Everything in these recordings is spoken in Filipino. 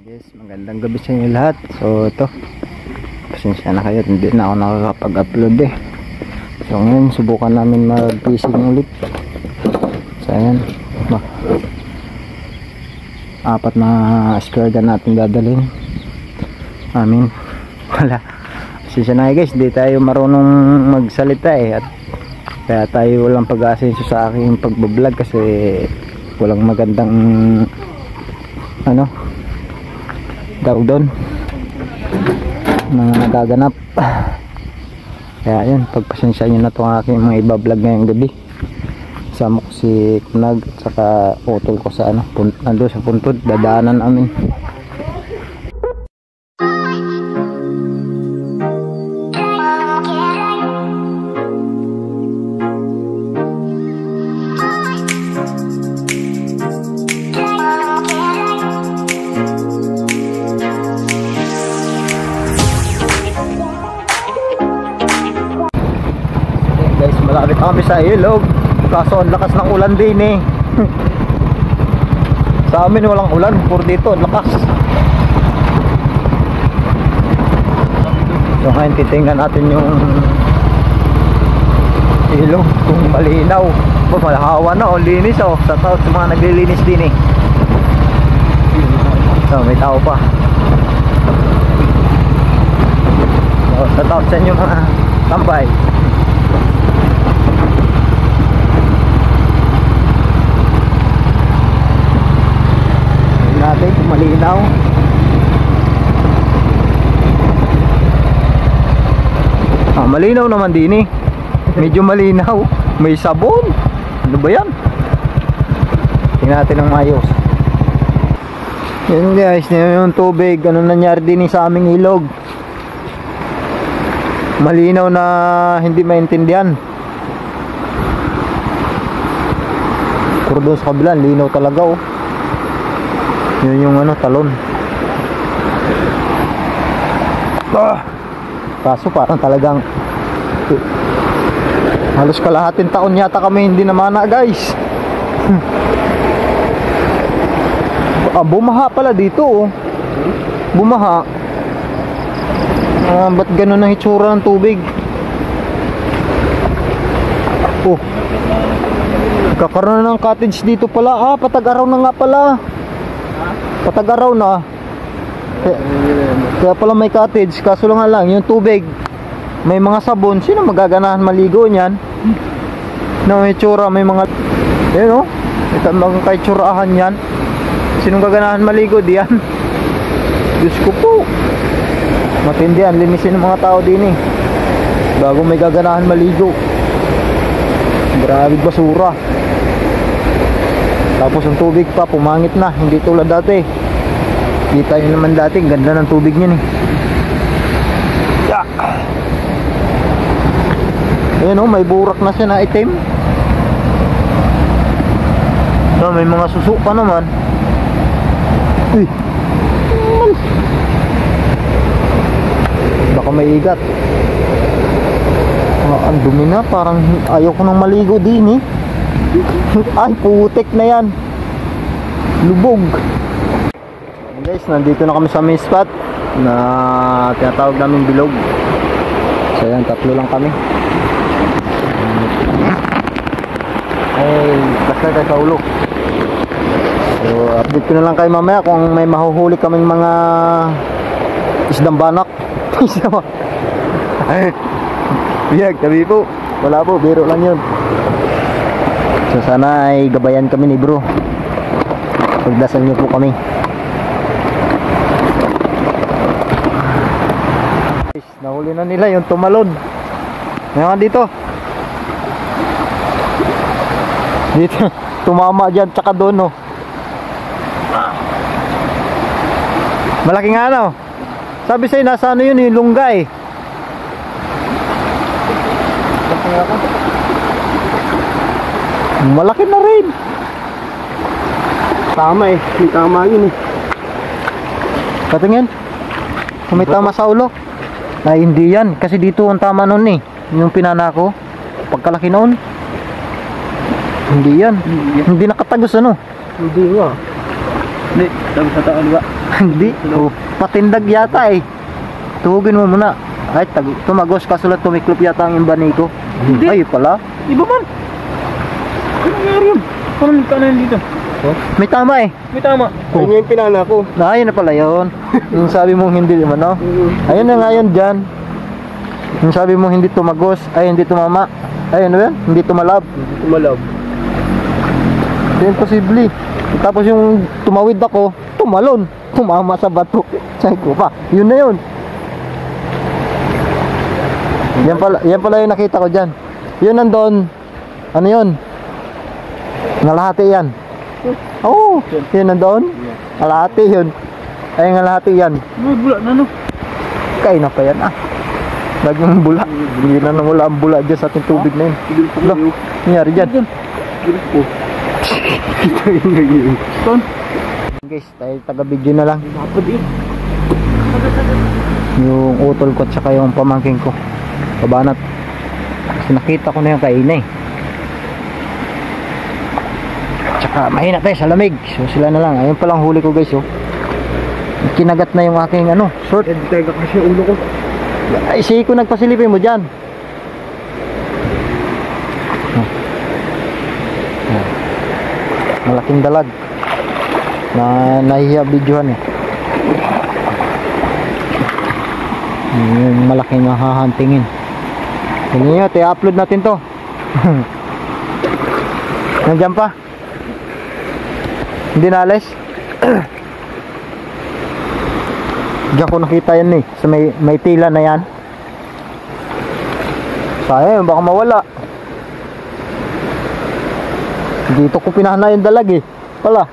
Guys, magandang gabi sa inyo lahat. So ito, pasensya na kayo, hindi na ako nakakapag-upload So ngayon, subukan namin mag-fishing ulit. So ayan, apat na square gun natin dadalhin. Wala. Pasensya na guys, hindi tayo marunong magsalita at kaya tayo walang pag-asenso sa aking pagbablog kasi walang magandang daw doon mga nagaganap. Kaya yun, pagpasensya nyo na itong aking mga ibablog ngayong gabi. Sama ko si Kunag saka utol ko sa nando sa puntod, dadaanan namin. Malapit kami sa ilog, kaso ang lakas ng ulan din eh. Sa amin walang ulan, puro dito lakas. So ngayon titingnan natin yung ilog kung malinaw. Malahawa na o linis o. Sa tao sa mga naglilinis din eh. So may tao pa. So sa tao sa inyo mga tambay. Natin malinaw. Malinaw naman din eh. Medyo malinaw. May sabon. Ano ba yan? Tingnan natin ng mayos. Yan guys, yung tubig. Ano nangyari din sa aming ilog? Malinaw na hindi maintindihan. Puro doon sa kabila, linaw talaga oh. Yun yung talon. Kaso parang talagang halos kalahating taon yata kami hindi namana guys. Bumaha pala dito oh. Bumaha. Ba't ganun ang hitsura ng tubig? Oh, kakaroon ng cottage dito pala. Patag-araw na nga pala. Patag-araw na. Kaya pala may cottage. Kaso lang yung tubig may mga sabon. Sino magaganahan maligo niyan? May tsura, may mga ayun o, ito mga kaitsurahan yan. Sino gaganahan maligo diyan? Diyos ko po, matindihan, linisin ng mga tao din eh bago may gaganahan maligo. Grabe basura. Tapos ang tubig pa pumangit na, hindi tulad dati. Kita nyo naman dati, ganda ng tubig nyo eh. Ayan o, may burak na siya na itim. So, may mga suso pa naman. Uy, baka may igat. Ang dumi na, parang ayaw ko nang maligo din eh. Ay, putik na yan. Lubog. Guys, nandito na kami sa main spot na tinatawag namin bilog. So yan, tatlo lang kami. Ay, basta tayo sa ulo. So update ko na lang kayo mamaya kung may mahuhuli kaming mga isdang banak. Biyag, tabi po. Wala po, biro lang yun. So sana ay gabayan kami ni bro. Pagdasal niyo po kami. Nahuli na nila yung tumalon. Ngayon dito. Dito tumama diyan tsaka doon oh. Malaking sabi sa'yo nasa yun yung lunggay. Malaki na rin. Tama eh, may tama yun eh. Patingin. Kung may tama sa ulo. Ay hindi yan, kasi dito ang tama nun eh. Yung pinana ko, pagkalaki noon. Hindi yan. Hindi nakatagos Hindi nga. Hindi, tapos sa taon ba? Hindi. Oh, patindag yata eh. Tuhugin mo muna. Ay, tumagos ka sulat tumiklop yata ang imbani ko. Hindi. Ay, pala. Iba man. Ano nangyari yun? Parang nagkanan dito. Oh, may tama eh. May tama. Oh. Ayun yung pinana ko. Ayun na pala yun. Yung sabi mong hindi naman, no? Ayun na nga yun dyan. Yung sabi mong hindi tumagos, ay hindi tumama. Ayun na yun, hindi tumalab. Tumalab. Hindi imposible. Tapos yung tumawid ako, tumalon. Tumama sa bato. Sabi ko pa, yun na yun. Yan pala yung nakita ko dyan. Yun nandun. Ano yun? Ngalahati yan. Oo, yun nandun. Ngalahati yun. Ay, ngalahati yan. May bula na no. Kain na pa yan ah. Laging bula. Hindi na wala ang bula dyan sa ating tubig na yun. Loh, nangyari dyan. Guys, tayo taga-video na lang. Yung utol ko at saka yung pamangking ko. Kabanat. Kasi nakita ko na yung kaina eh. Tsaka mahina tayo sa lamig. So sila na lang. Ayun palang huli ko guys oh. Kinagat na yung aking ano, short. Tega kasi ulo ko. Ay, sige ko nagpasilipin mo dyan. Malaking dalag na nahihiya videohan eh. Yung malaking hahantingin. Tingnan nyo, i-upload natin to. Nandiyan pa. Hindi na alis. Diyan ko nakita yan eh. Sa may tila na yan. Sayang, baka mawala. Dito ko pinahana yung dalag eh. Pala.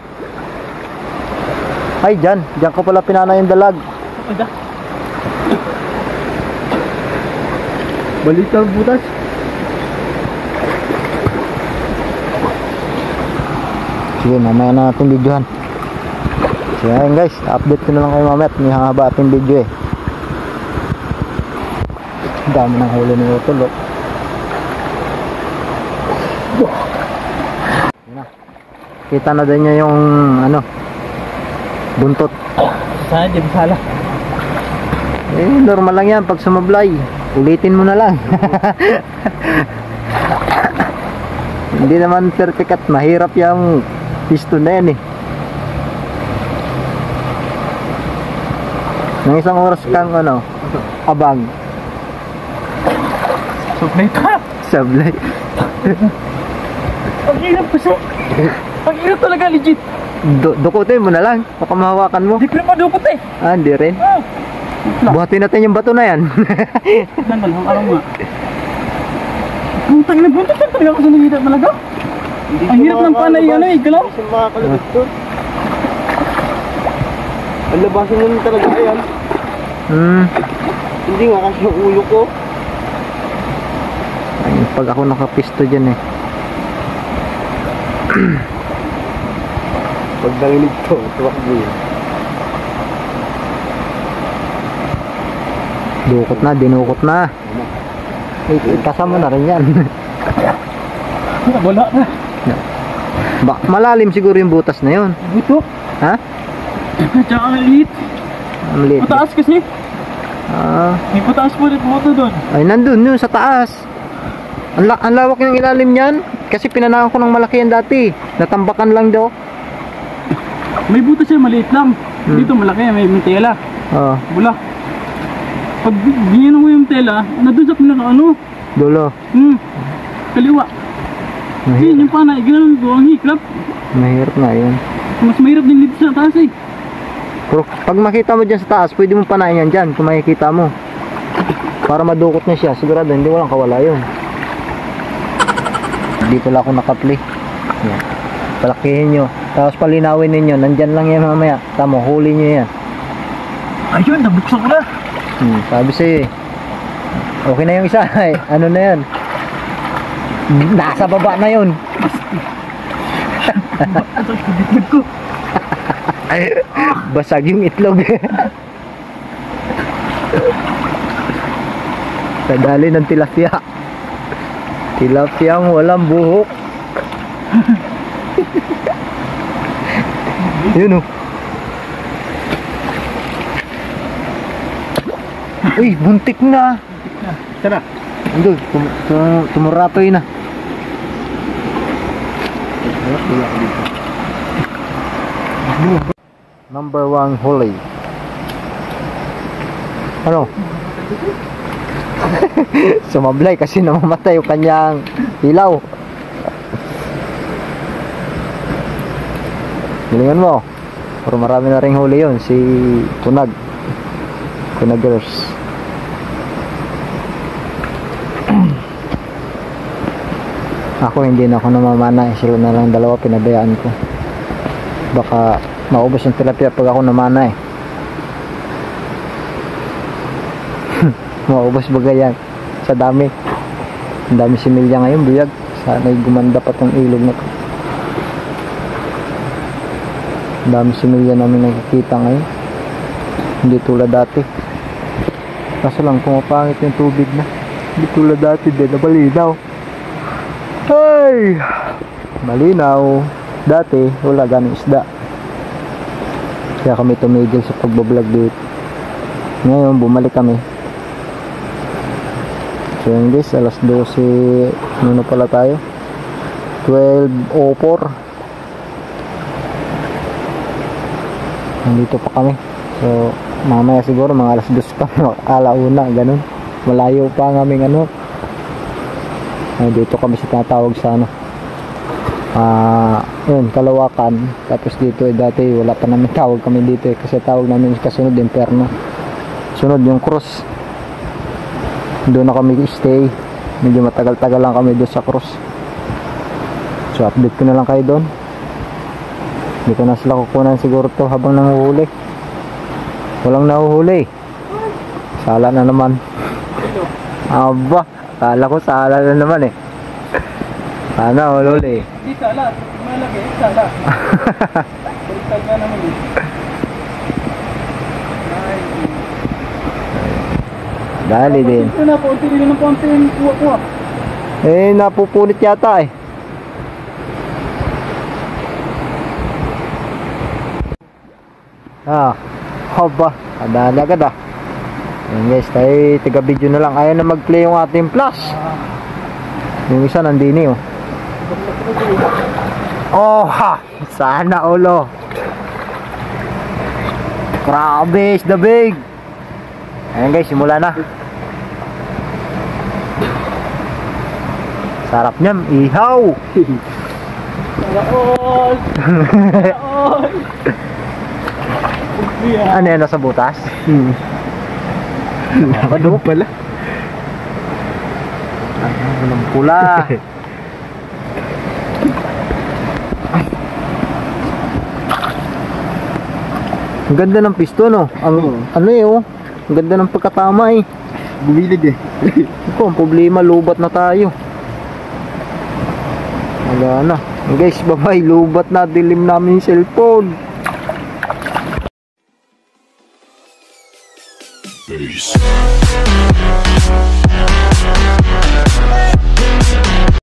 Ay, dyan. Dyan ko pala pinahana yung dalag. Ada. Balik ang butas. Sige, mamaya na natin videohan. So ayun guys, update ko na lang kayo mamaya at may haba ating video eh. Dami ng huli ni Utol oh. Yun na. Kita na din niya yung ano, buntot. Sana di masala. Eh, normal lang yan pag sumablay. Ulitin mo na lang. Hindi naman perfect at mahirap yung piston na yan eh. Nang isang oras kang ano, abang. Sablay ka. Sablay. Ang hirap kasi. Ang hirap talaga legit. Dukutin mo na lang. Baka mahawakan mo. Di ko na madukot eh. Ah, hindi rin. Oh. Buhatin natin yung bato na yan. Malang araw nga. Putang ina, buntot lang talaga ako sa nakita talaga. Ang hirap ng panay ano eh, galaw. Hindi siya makakalabas doon. Ang labasan mo talaga yan. Hindi nga kasi yung ulo ko. Ay, pag ako nakapisto dyan eh. Pag nanginig ko, tuwakbo yun. Dukot na, dinukot na. Kasama na rin yan. Wala na. Malalim siguro yung butas na yun. Ito. Ha? Tsaka ang liit. Ang liit. Mataas kasi. Ah, May pataas po rin moto doon. ay, nandun yun sa taas. Ang lawak ng ilalim niyan. Kasi pinanakan ko ng malaki yan dati. Natambakan lang daw. May butas siya, maliit lang. Dito malaki, may tela. Oh, Wala. Pag ginano ko yung tela, nandun sa pinaka ano. dulo. Kaliwa. Yun, yung panay, ginano ko, ang hiklap. Mahirap na yun. Mas mahirap din dito sa taas eh. Pero pag makita mo dyan sa taas, pwede mo panayin yan dyan kung makikita mo. Para madukot na siya. Sigurado, hindi walang kawala yun. Dito lang ako nakaplay. Yan. Palakihin nyo. Tapos palinawin ninyo. Nandyan lang yan mamaya. Tama, huli nyo yan. Ayun, nabuksan ko na. Sabi sa'yo eh. Okay na yung isa. Ano na yan? Nasa baba na yun. Bitbit ko. Basag yung itlog. Kadali ng tilapia. Tilapiyang walang buhok. Yun oh. Uy, buntik na. Tara. Hindi, tumuratoy na. Number 1 huli. Ano? Sumablay kasi namamatay yung kanyang ilaw. Galingan mo. Pero marami na ring huli yun. Si Kunagers. Ako hindi na ako namamana. Sila na lang dalawa pinabayaan ko. Baka maubos yung tilapia pag ako namana eh. Maubos bagay yan. Sa dami. Ang dami similya ngayon buyag. Sana'y gumanda pa tong ilog na to. Ang dami similya namin nakikita ngayon. Hindi tulad dati. Kaso lang pumapangit yung tubig na. Hindi tulad dati din na malinaw. Ay! Malinaw. Dati wala ganong isda. Kaya kami tumigil sa pagbablog dito. Ngayon bumalik kami. So yun guys, alas 12 ano na pala tayo, 12:04. Nandito pa kami. So mamaya siguro mga alas 2 pa, alauna, ganun. Malayo pa ang aming ano. Dito kami sa tatawag sa ano, yun, Kalawakan. Tapos dito dati wala pa namin tawag kami dito kasi tawag namin kasunod Imperno. Sunod yung Cross. Doon na kami stay. Medyo matagal-tagal lang kami doon sa Cross. So update ko na lang kayo doon. Hindi ko na sila kukunan siguro to habang nanguhuli. Walang nahuhuli. Sala na naman. Aba, kala ko sala na naman eh. Sana hululi. Di sala, malaki, sala. Baliktad na naman eh. Dali din. Ito na, punti rin ng punti yung kuha-kuha. Eh, napupunit yata eh. Haba. Kadali agad ah. Yan guys, tayo taga-video na lang. Ayaw na mag-play yung ating plus. Yung isa nandini oh. Oh ha! Sana ulo. Grabe, is the big. Ayan guys, simula na. Sarap niyan, ihaw. Salaol! Salaol! Ano yan, nasa butas? Ano pala? Walang pula. Ang ganda ng piston no. Ano eh oh. Ang ganda ng pagkatama eh. Bumilid eh. Ito, ang problema, lubat na tayo. Wala na. Guys, bye-bye. Lubat na. Dilim namin yung cellphone. Peace.